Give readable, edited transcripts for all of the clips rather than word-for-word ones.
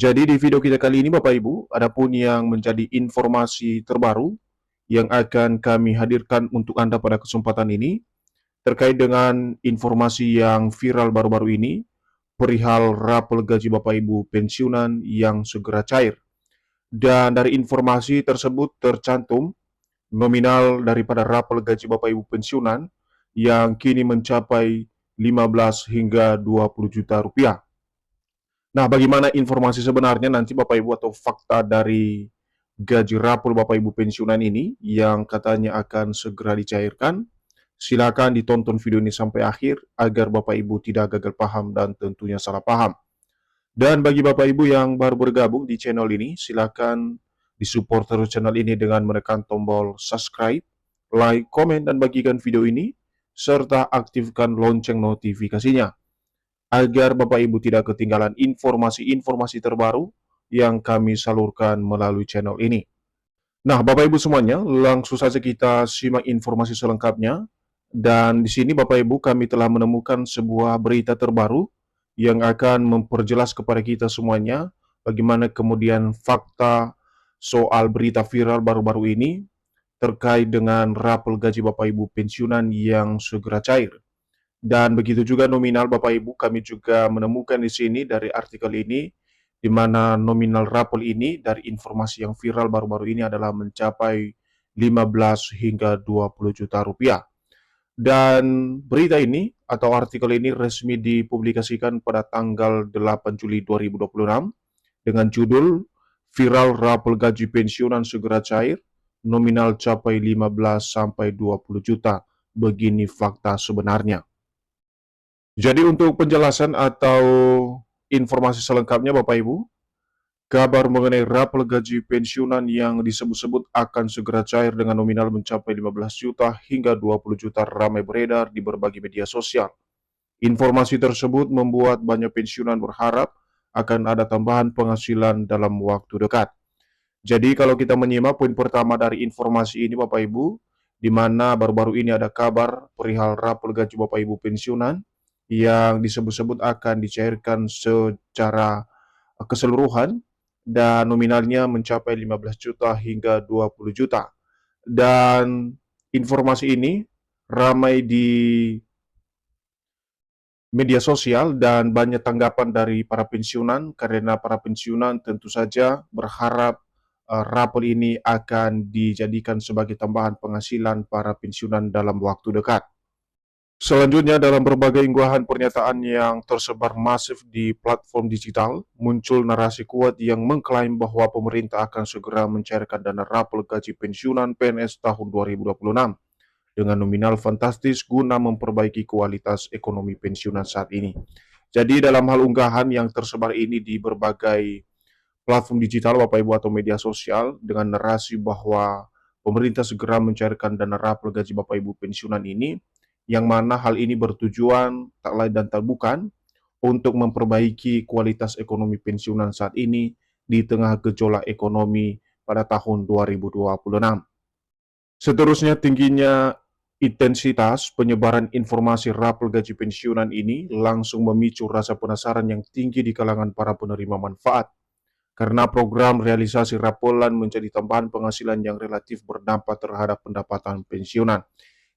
Jadi di video kita kali ini Bapak Ibu, adapun yang menjadi informasi terbaru yang akan kami hadirkan untuk Anda pada kesempatan ini terkait dengan informasi yang viral baru-baru ini perihal rapel gaji Bapak Ibu pensiunan yang segera cair. Dan dari informasi tersebut tercantum nominal daripada rapel gaji Bapak Ibu pensiunan yang kini mencapai 15 hingga 20 juta rupiah. Nah, bagaimana informasi sebenarnya nanti Bapak Ibu atau fakta dari gaji rapor Bapak Ibu pensiunan ini yang katanya akan segera dicairkan? Silakan ditonton video ini sampai akhir agar Bapak Ibu tidak gagal paham dan tentunya salah paham. Dan bagi Bapak Ibu yang baru bergabung di channel ini, silakan disupport terus channel ini dengan menekan tombol subscribe, like, komen, dan bagikan video ini, serta aktifkan lonceng notifikasinya agar Bapak Ibu tidak ketinggalan informasi-informasi terbaru yang kami salurkan melalui channel ini. Nah, Bapak Ibu semuanya, langsung saja kita simak informasi selengkapnya. Dan di sini Bapak Ibu kami telah menemukan sebuah berita terbaru yang akan memperjelas kepada kita semuanya bagaimana kemudian fakta soal berita viral baru-baru ini terkait dengan rapel gaji Bapak Ibu pensiunan yang segera cair. Dan begitu juga nominal Bapak Ibu, kami juga menemukan di sini dari artikel ini, di mana nominal rapel ini dari informasi yang viral baru-baru ini adalah mencapai 15 hingga 20 juta rupiah. Dan berita ini atau artikel ini resmi dipublikasikan pada tanggal 8 Juli 2026 dengan judul Viral Rapel Gaji Pensiunan Segera Cair, nominal capai 15 sampai 20 juta. Begini fakta sebenarnya. Jadi untuk penjelasan atau informasi selengkapnya Bapak Ibu, kabar mengenai rapel gaji pensiunan yang disebut-sebut akan segera cair dengan nominal mencapai 15 juta hingga 20 juta ramai beredar di berbagai media sosial. Informasi tersebut membuat banyak pensiunan berharap akan ada tambahan penghasilan dalam waktu dekat. Jadi kalau kita menyimak poin pertama dari informasi ini Bapak Ibu, di mana baru-baru ini ada kabar perihal rapel gaji Bapak Ibu pensiunan yang disebut-sebut akan dicairkan secara keseluruhan dan nominalnya mencapai 15 juta hingga 20 juta. Dan informasi ini ramai di media sosial dan banyak tanggapan dari para pensiunan karena para pensiunan tentu saja berharap rapel ini akan dijadikan sebagai tambahan penghasilan para pensiunan dalam waktu dekat. Selanjutnya, dalam berbagai unggahan pernyataan yang tersebar masif di platform digital, muncul narasi kuat yang mengklaim bahwa pemerintah akan segera mencairkan dana rapel gaji pensiunan PNS tahun 2026 dengan nominal fantastis guna memperbaiki kualitas ekonomi pensiunan saat ini. Jadi dalam hal unggahan yang tersebar ini di berbagai platform digital Bapak Ibu atau media sosial dengan narasi bahwa pemerintah segera mencairkan dana rapel gaji Bapak Ibu pensiunan ini, yang mana hal ini bertujuan tak lain dan tak bukan untuk memperbaiki kualitas ekonomi pensiunan saat ini di tengah gejolak ekonomi pada tahun 2026. Seterusnya, tingginya intensitas penyebaran informasi rapel gaji pensiunan ini langsung memicu rasa penasaran yang tinggi di kalangan para penerima manfaat. Karena program realisasi rapelan menjadi tambahan penghasilan yang relatif berdampak terhadap pendapatan pensiunan.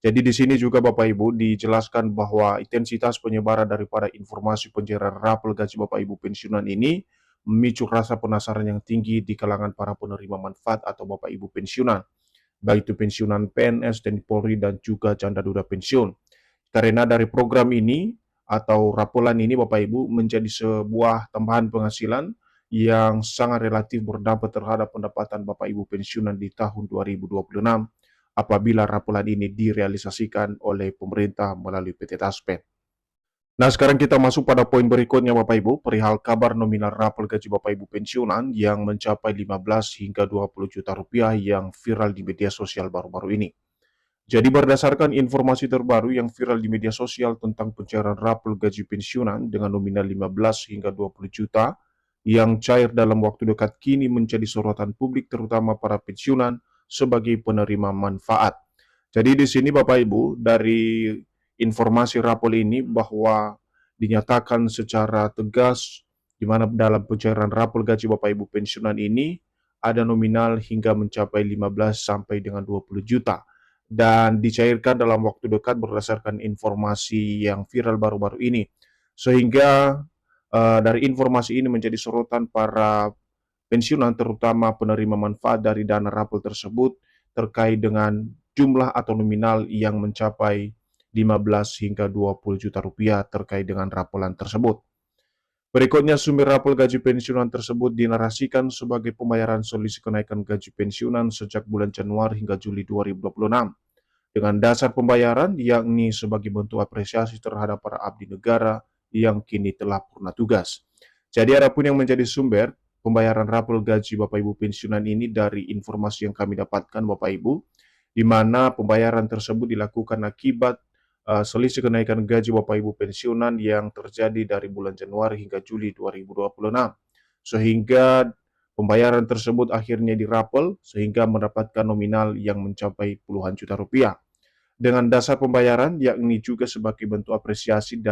Jadi di sini juga Bapak Ibu dijelaskan bahwa intensitas penyebaran daripada informasi pencairan rapel gaji Bapak Ibu pensiunan ini memicu rasa penasaran yang tinggi di kalangan para penerima manfaat atau Bapak Ibu pensiunan, baik itu pensiunan PNS, TNI Polri, dan juga janda duda pensiun. Karena dari program ini atau rapelan ini Bapak Ibu menjadi sebuah tambahan penghasilan yang sangat relatif berdampak terhadap pendapatan Bapak Ibu pensiunan di tahun 2026 apabila rapelan ini direalisasikan oleh pemerintah melalui PT Taspen. Nah, sekarang kita masuk pada poin berikutnya Bapak Ibu, perihal kabar nominal rapel gaji Bapak Ibu pensiunan yang mencapai 15 hingga 20 juta rupiah yang viral di media sosial baru-baru ini. Jadi berdasarkan informasi terbaru yang viral di media sosial tentang pencairan rapel gaji pensiunan dengan nominal 15 hingga 20 juta yang cair dalam waktu dekat kini menjadi sorotan publik terutama para pensiunan sebagai penerima manfaat. Jadi di sini Bapak Ibu dari informasi rapel ini bahwa dinyatakan secara tegas di mana dalam pencairan rapor gaji Bapak Ibu pensiunan ini ada nominal hingga mencapai 15 sampai dengan 20 juta dan dicairkan dalam waktu dekat berdasarkan informasi yang viral baru-baru ini. Sehingga dari informasi ini menjadi sorotan para pensiunan terutama penerima manfaat dari dana rapor tersebut terkait dengan jumlah atau nominal yang mencapai 15 hingga 20 juta rupiah terkait dengan raporan tersebut. Berikutnya, sumber rapor gaji pensiunan tersebut dinarasikan sebagai pembayaran selisih kenaikan gaji pensiunan sejak bulan Januari hingga Juli 2026 dengan dasar pembayaran yakni sebagai bentuk apresiasi terhadap para abdi negara yang kini telah purna tugas. Jadi adapun yang menjadi sumber pembayaran rapor gaji Bapak Ibu pensiunan ini dari informasi yang kami dapatkan Bapak Ibu, di mana pembayaran tersebut dilakukan akibat selisih kenaikan gaji Bapak Ibu pensiunan yang terjadi dari bulan Januari hingga Juli 2026. Sehingga pembayaran tersebut akhirnya dirapel sehingga mendapatkan nominal yang mencapai puluhan juta rupiah. Dengan dasar pembayaran yakni juga sebagai bentuk apresiasi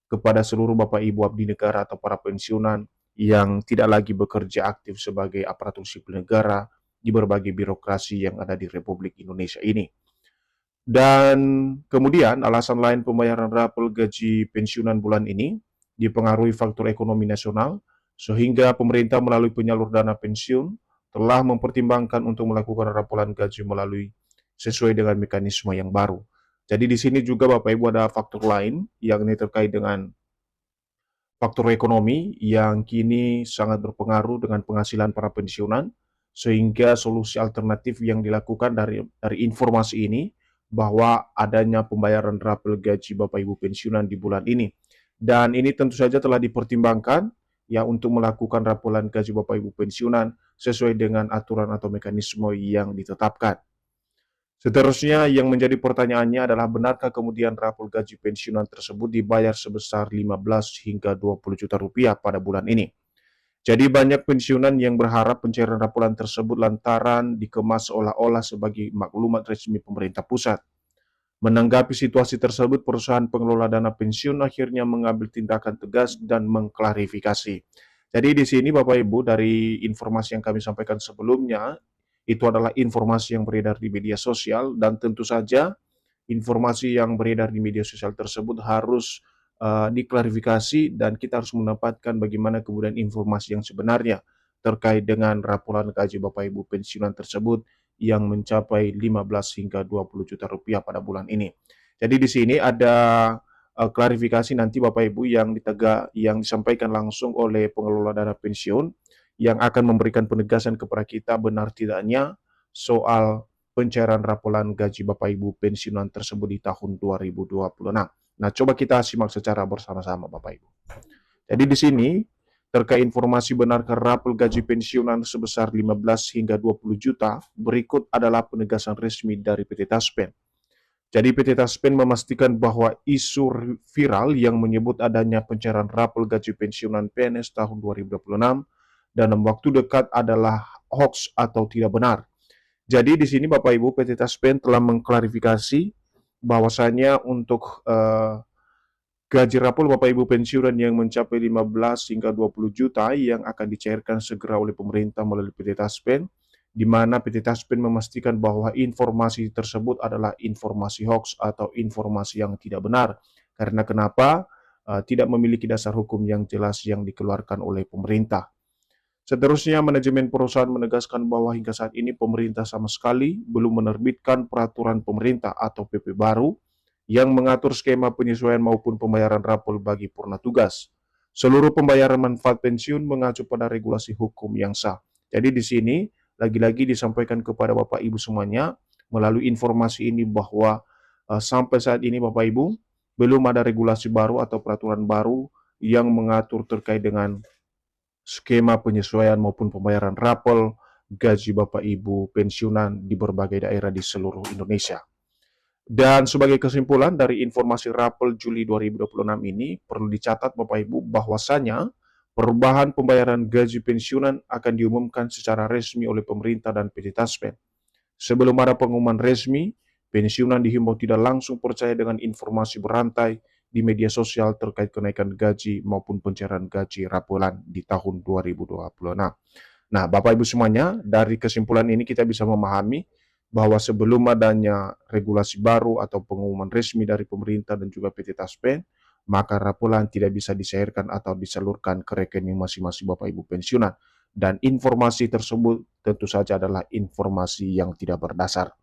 kepada seluruh Bapak Ibu abdi negara atau para pensiunan yang tidak lagi bekerja aktif sebagai aparatur sipil negara di berbagai birokrasi yang ada di Republik Indonesia ini. Dan kemudian alasan lain pembayaran rapor gaji pensiunan bulan ini dipengaruhi faktor ekonomi nasional, sehingga pemerintah melalui penyalur dana pensiun telah mempertimbangkan untuk melakukan raporan gaji melalui sesuai dengan mekanisme yang baru. Jadi di sini juga Bapak Ibu ada faktor lain yang ini terkait dengan faktor ekonomi yang kini sangat berpengaruh dengan penghasilan para pensiunan, sehingga solusi alternatif yang dilakukan dari informasi ini bahwa adanya pembayaran rapor gaji Bapak Ibu pensiunan di bulan ini. Dan ini tentu saja telah dipertimbangkan ya untuk melakukan raporan gaji Bapak Ibu pensiunan sesuai dengan aturan atau mekanisme yang ditetapkan. Seterusnya yang menjadi pertanyaannya adalah benarkah kemudian rapor gaji pensiunan tersebut dibayar sebesar 15 hingga 20 juta rupiah pada bulan ini. Jadi banyak pensiunan yang berharap pencairan raporan tersebut lantaran dikemas seolah-olah sebagai maklumat resmi pemerintah pusat. Menanggapi situasi tersebut, perusahaan pengelola dana pensiun akhirnya mengambil tindakan tegas dan mengklarifikasi. Jadi di sini Bapak Ibu dari informasi yang kami sampaikan sebelumnya, itu adalah informasi yang beredar di media sosial dan tentu saja informasi yang beredar di media sosial tersebut harus diklarifikasi dan kita harus mendapatkan bagaimana kemudian informasi yang sebenarnya terkait dengan raporan gaji Bapak Ibu pensiunan tersebut yang mencapai 15 hingga 20 juta rupiah pada bulan ini. Jadi di sini ada klarifikasi nanti Bapak Ibu yang disampaikan langsung oleh pengelola dana pensiun yang akan memberikan penegasan kepada kita benar tidaknya soal pencairan raporan gaji Bapak Ibu pensiunan tersebut di tahun 2026. Nah, coba kita simak secara bersama-sama Bapak Ibu. Jadi di sini terkait informasi benarkah rapor gaji pensiunan sebesar 15 hingga 20 juta, berikut adalah penegasan resmi dari PT Taspen. Jadi PT Taspen memastikan bahwa isu viral yang menyebut adanya pencairan rapor gaji pensiunan PNS tahun 2026 dalam waktu dekat adalah hoax atau tidak benar. Jadi di sini Bapak Ibu PT Taspen telah mengklarifikasi bahwasanya untuk gaji rapor Bapak Ibu pensiunan yang mencapai 15 hingga 20 juta yang akan dicairkan segera oleh pemerintah melalui PT Taspen, di mana PT Taspen memastikan bahwa informasi tersebut adalah informasi hoax atau informasi yang tidak benar. Karena kenapa? Tidak memiliki dasar hukum yang jelas yang dikeluarkan oleh pemerintah. Seterusnya, manajemen perusahaan menegaskan bahwa hingga saat ini pemerintah sama sekali belum menerbitkan peraturan pemerintah atau PP baru yang mengatur skema penyesuaian maupun pembayaran rapor bagi purna tugas. Seluruh pembayaran manfaat pensiun mengacu pada regulasi hukum yang sah. Jadi di sini lagi-lagi disampaikan kepada Bapak Ibu semuanya melalui informasi ini bahwa sampai saat ini Bapak Ibu belum ada regulasi baru atau peraturan baru yang mengatur terkait dengan skema penyesuaian maupun pembayaran rapor gaji Bapak Ibu pensiunan di berbagai daerah di seluruh Indonesia. Dan sebagai kesimpulan dari informasi rapor Juli 2026 ini, perlu dicatat Bapak Ibu bahwasanya perubahan pembayaran gaji pensiunan akan diumumkan secara resmi oleh pemerintah dan PT Taspen. Sebelum ada pengumuman resmi, pensiunan dihimbau tidak langsung percaya dengan informasi berantai di media sosial terkait kenaikan gaji maupun pencairan gaji Rapolan di tahun 2026. Nah, Bapak Ibu semuanya, dari kesimpulan ini kita bisa memahami bahwa sebelum adanya regulasi baru atau pengumuman resmi dari pemerintah dan juga PT Taspen, maka Rapolan tidak bisa dicairkan atau disalurkan ke rekening masing-masing Bapak Ibu pensiunan. Dan informasi tersebut tentu saja adalah informasi yang tidak berdasar.